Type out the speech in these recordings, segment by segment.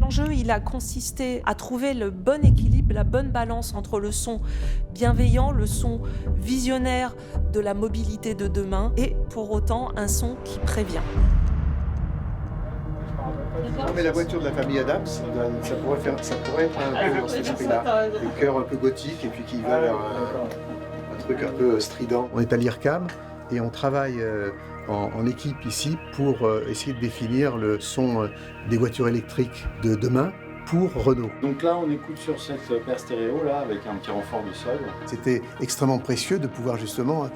L'enjeu, il a consisté à trouver le bon équilibre, la bonne balance entre le son bienveillant, le son visionnaire de la mobilité de demain et pour autant un son qui prévient. Mais la voiture de la famille Adams, ça pourrait être un peu dans cet esprit-là. Le cœur un peu gothique et puis qui va vers un truc un peu strident. On est à l'IRCAM et on travaille en équipe ici pour essayer de définir le son des voitures électriques de demain pour Renault. Donc là, on écoute sur cette paire stéréo là avec un petit renfort de sol. C'était extrêmement précieux de pouvoir justement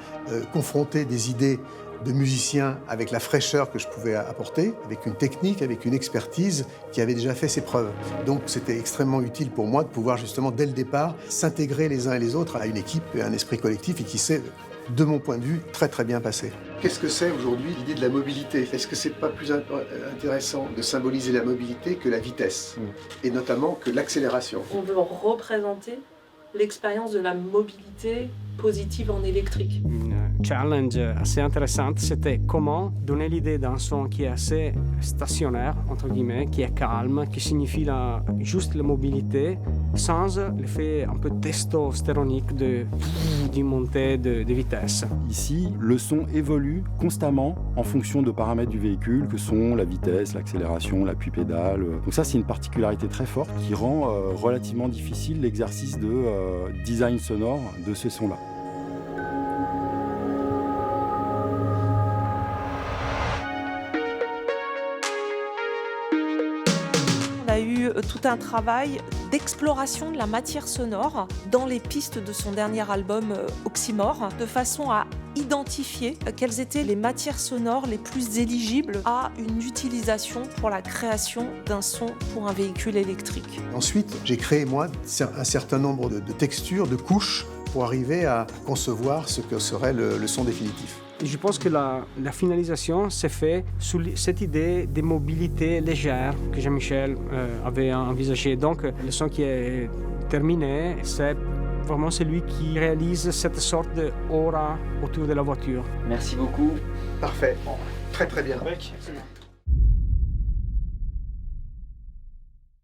confronter des idées de musiciens avec la fraîcheur que je pouvais apporter, avec une technique, avec une expertise qui avait déjà fait ses preuves. Donc c'était extrêmement utile pour moi de pouvoir justement dès le départ s'intégrer les uns et les autres à une équipe et un esprit collectif et qui s'est, de mon point de vue, très très bien passé. Qu'est-ce que c'est aujourd'hui l'idée de la mobilité? Est-ce que c'est pas plus intéressant de symboliser la mobilité que la vitesse et notamment que l'accélération? On veut représenter l'expérience de la mobilité positive en électrique. Une challenge assez intéressante, c'était comment donner l'idée d'un son qui est assez stationnaire, entre guillemets, qui est calme, qui signifie juste la mobilité, sans l'effet un peu testostéronique d'une montée de vitesse. Ici, le son évolue constamment en fonction de paramètres du véhicule, que sont la vitesse, l'accélération, l'appui pédale. Donc ça, c'est une particularité très forte qui rend relativement difficile l'exercice de design sonore de ce son-là. On a eu tout un travail d'exploration de la matière sonore dans les pistes de son dernier album Oxymore, de façon à identifier quelles étaient les matières sonores les plus éligibles à une utilisation pour la création d'un son pour un véhicule électrique. Ensuite, j'ai créé, moi, un certain nombre de textures, de couches, pour arriver à concevoir ce que serait le son définitif. Et je pense que la finalisation s'est faite sous cette idée de mobilité légère que Jean-Michel avait envisagée. Donc, le son qui est terminé, c'est vraiment celui qui réalise cette sorte d'aura autour de la voiture. Merci beaucoup. Parfait. Très très bien. Excellent.